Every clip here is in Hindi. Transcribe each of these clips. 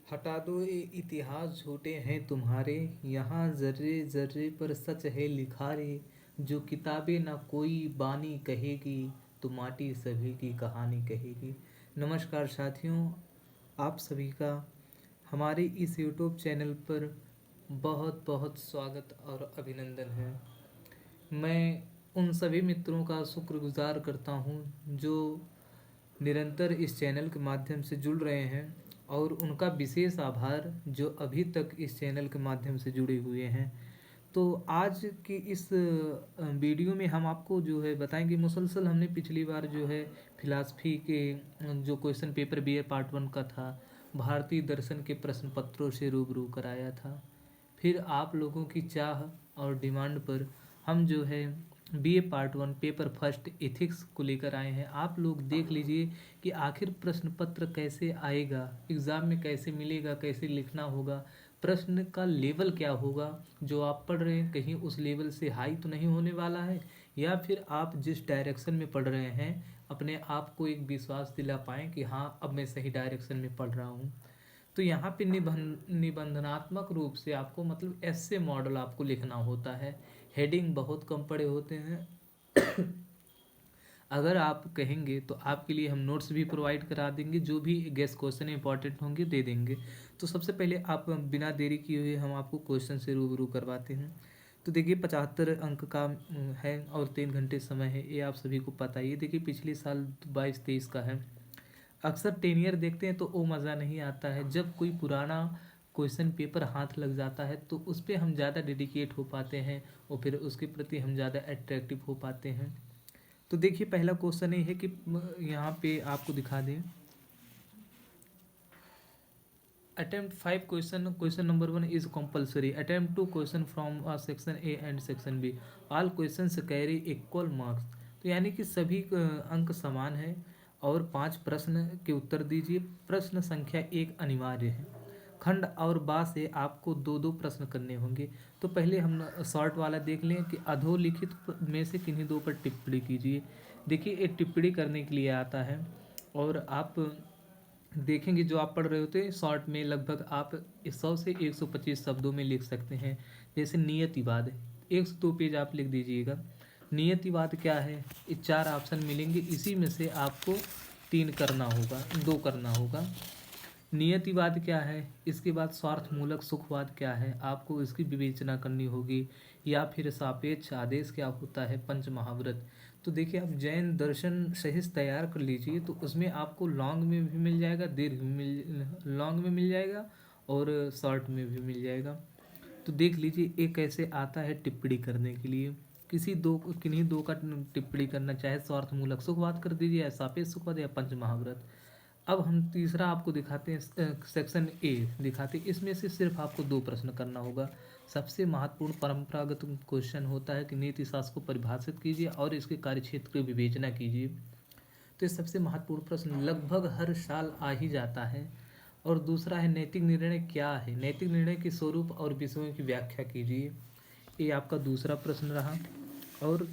हटा दो ये इतिहास झूठे हैं तुम्हारे। यहाँ जर्रे जर्रे पर सच है लिखा रे। जो किताबें ना कोई बानी कहेगी, तो माटी सभी की कहानी कहेगी। नमस्कार साथियों, आप सभी का हमारे इस यूट्यूब चैनल पर बहुत बहुत स्वागत और अभिनंदन है। मैं उन सभी मित्रों का शुक्रगुजार करता हूँ जो निरंतर इस चैनल के माध्यम से जुड़ रहे हैं, और उनका विशेष आभार जो अभी तक इस चैनल के माध्यम से जुड़े हुए हैं। तो आज की इस वीडियो में हम आपको जो है बताएंगे, मुसलसल हमने पिछली बार जो है फिलॉसफी के जो क्वेश्चन पेपर बी ए पार्ट 1 का था, भारतीय दर्शन के प्रश्न पत्रों से रूबरू कराया था। फिर आप लोगों की चाह और डिमांड पर हम जो है BA part 1 paper first ethics को लेकर आए हैं। आप लोग देख लीजिए कि आखिर प्रश्न पत्र कैसे आएगा, एग्ज़ाम में कैसे मिलेगा, कैसे लिखना होगा, प्रश्न का लेवल क्या होगा, जो आप पढ़ रहे हैं कहीं उस लेवल से हाई तो नहीं होने वाला है, या फिर आप जिस डायरेक्शन में पढ़ रहे हैं अपने आप को एक विश्वास दिला पाएँ कि हाँ अब मैं सही डायरेक्शन में पढ़ रहा हूँ। तो यहाँ पे निबंधनात्मक रूप से आपको मतलब ऐसे मॉडल आपको लिखना होता है। हेडिंग बहुत कम पड़े होते हैं। अगर आप कहेंगे तो आपके लिए हम नोट्स भी प्रोवाइड करा देंगे, जो भी गेस्ट क्वेश्चन इंपॉर्टेंट होंगे दे देंगे। तो सबसे पहले आप बिना देरी किए हुए हम आपको क्वेश्चन से रूबरू करवाते हैं। तो देखिए 75 अंक का है और 3 घंटे समय है, ये आप सभी को पता ही है। देखिए पिछले साल 22-23 का है। अक्सर टेनियर देखते हैं तो वो मज़ा नहीं आता है। जब कोई पुराना क्वेश्चन पेपर हाथ लग जाता है तो उस पर हम ज़्यादा डेडिकेट हो पाते हैं और फिर उसके प्रति हम ज़्यादा अट्रैक्टिव हो पाते हैं। तो देखिए पहला क्वेश्चन ये है कि यहाँ पे आपको दिखा दें, attempt 5 question number 1 is compulsory. Attempt 2 question from section A and section B. All questions carry equal marks. तो यानी कि सभी अंक समान है और 5 प्रश्न के उत्तर दीजिए। प्रश्न संख्या 1 अनिवार्य है। खंड और बा से आपको दो दो प्रश्न करने होंगे। तो पहले हम शॉर्ट वाला देख लें कि अधोलिखित में से किन्हीं दो पर टिप्पणी कीजिए। देखिए एक टिप्पणी करने के लिए आता है और आप देखेंगे जो आप पढ़ रहे होते हैं शॉर्ट में लगभग आप 100 से 125 शब्दों में लिख सकते हैं। जैसे नियतिवाद, 102 पेज आप लिख दीजिएगा। नियतिवाद क्या है, ये 4 ऑप्शन मिलेंगे, इसी में से आपको 3 करना होगा, 2 करना होगा। नियतिवाद क्या है, इसके बाद स्वार्थमूलक सुखवाद क्या है, आपको इसकी विवेचना करनी होगी। या फिर सापेक्ष आदेश क्या होता है, पंच महाव्रत। तो देखिए आप जैन दर्शन सहित तैयार कर लीजिए, तो उसमें आपको लॉन्ग में भी मिल जाएगा, दीर्घ लॉन्ग में मिल जाएगा और शॉर्ट में भी मिल जाएगा। तो देख लीजिए एक कैसे आता है टिप्पणी करने के लिए। किन्हीं दो का टिप्पणी करना, चाहे स्वार्थमूलक सुखवाद कर दीजिए या सापेक्ष सुखवाद या पंच महाव्रत। अब हम तीसरा आपको दिखाते हैं, सेक्शन ए दिखाते हैं। इसमें से सिर्फ आपको 2 प्रश्न करना होगा। सबसे महत्वपूर्ण परंपरागत क्वेश्चन होता है कि नीति शास्त्र को परिभाषित कीजिए और इसके कार्यक्षेत्र की विवेचना कीजिए। तो ये सबसे महत्वपूर्ण प्रश्न लगभग हर साल आ ही जाता है। और दूसरा है नैतिक निर्णय क्या है, नैतिक निर्णय के स्वरूप और विषयों की व्याख्या कीजिए। ये आपका दूसरा प्रश्न रहा। और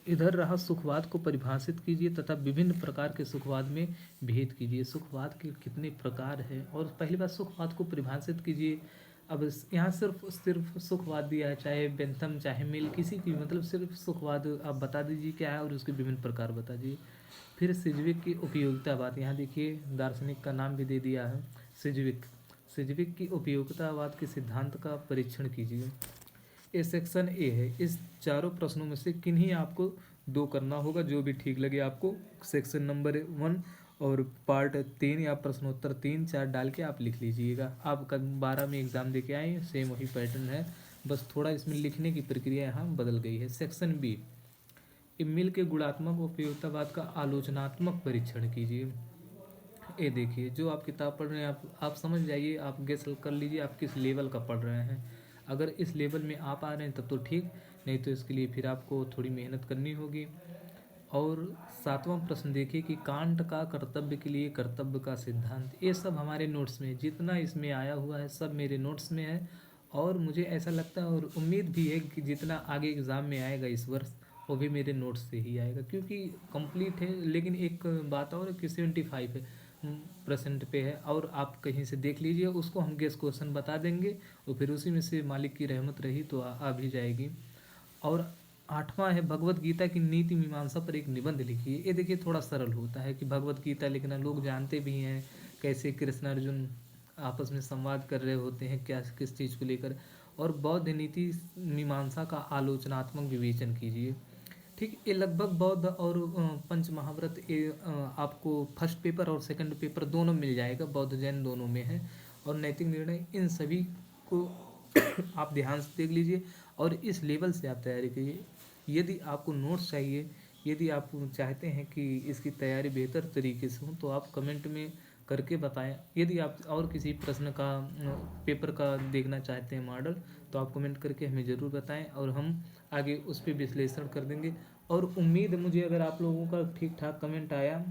इधर रहा सुखवाद को परिभाषित कीजिए तथा विभिन्न प्रकार के सुखवाद में भेद कीजिए। सुखवाद के कितने प्रकार हैं और पहली बार सुखवाद को परिभाषित कीजिए। अब यहाँ सिर्फ सुखवाद दिया है, चाहे बेंथम चाहे मिल किसी की, मतलब सिर्फ सुखवाद आप बता दीजिए क्या है और उसके विभिन्न प्रकार बता दीजिए। फिर सिज्विक की उपयोगितावाद, यहाँ देखिए दार्शनिक का नाम भी दे दिया है सिज्विक। सिज्विक की उपयोगितावाद के सिद्धांत का परीक्षण कीजिए। ये सेक्शन ए है। इस चारों प्रश्नों में से किन्हीं आपको 2 करना होगा, जो भी ठीक लगे आपको। सेक्शन नंबर 1 और पार्ट 3 या प्रश्नोत्तर 3-4 डाल के आप लिख लीजिएगा। आप 12 में एग्ज़ाम दे के आए, सेम वही पैटर्न है, बस थोड़ा इसमें लिखने की प्रक्रिया यहाँ बदल गई है। सेक्शन बी, मिल के गुणात्मक उपयोगितावाद का आलोचनात्मक परीक्षण कीजिए। ये देखिए जो आप किताब पढ़ रहे हैं आप समझ जाइए, आप गेस कर लीजिए आप किस लेवल का पढ़ रहे हैं। अगर इस लेवल में आप आ रहे हैं तब तो ठीक, नहीं तो इसके लिए फिर आपको थोड़ी मेहनत करनी होगी। और 7वां प्रश्न देखिए कि कांट का कर्तव्य के लिए कर्तव्य का सिद्धांत। ये सब हमारे नोट्स में, जितना इसमें आया हुआ है सब मेरे नोट्स में है। और मुझे ऐसा लगता है और उम्मीद भी है कि जितना आगे एग्ज़ाम में आएगा इस वर्ष वो भी मेरे नोट्स से ही आएगा, क्योंकि कंप्लीट है। लेकिन एक बात और कि 75 है, परसेंट पे है, और आप कहीं से देख लीजिए उसको, हम गेस क्वेश्चन बता देंगे और फिर उसी में से मालिक की रहमत रही तो आ भी जाएगी। और 8वां है भगवत गीता की नीति मीमांसा पर एक निबंध लिखिए। ये देखिए थोड़ा सरल होता है कि भगवत गीता लिखना, लोग जानते भी हैं कैसे कृष्ण अर्जुन आपस में संवाद कर रहे होते हैं, क्या किस चीज़ को लेकर। और बौद्ध नीति मीमांसा का आलोचनात्मक विवेचन कीजिए। ठीक, ये लगभग बौद्ध और पंच महाव्रत, ये आपको फर्स्ट पेपर और सेकंड पेपर दोनों मिल जाएगा, बौद्ध जैन दोनों में है। और नैतिक निर्णय, इन सभी को आप ध्यान से देख लीजिए और इस लेवल से आप तैयारी कीजिए। यदि आपको नोट्स चाहिए, यदि आप चाहते हैं कि इसकी तैयारी बेहतर तरीके से हो, तो आप कमेंट में करके बताएं। यदि आप और किसी प्रश्न का पेपर का देखना चाहते हैं मॉडल, तो आप कमेंट करके हमें ज़रूर बताएं और हम आगे उस पर विश्लेषण कर देंगे। और उम्मीद है मुझे, अगर आप लोगों का ठीक ठाक कमेंट आया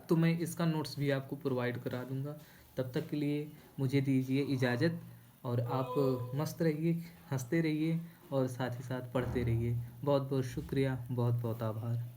तो मैं इसका नोट्स भी आपको प्रोवाइड करा दूंगा। तब तक के लिए मुझे दीजिए इजाज़त, और आप मस्त रहिए, हंसते रहिए और साथ ही साथ पढ़ते रहिए। बहुत बहुत शुक्रिया, बहुत बहुत आभार।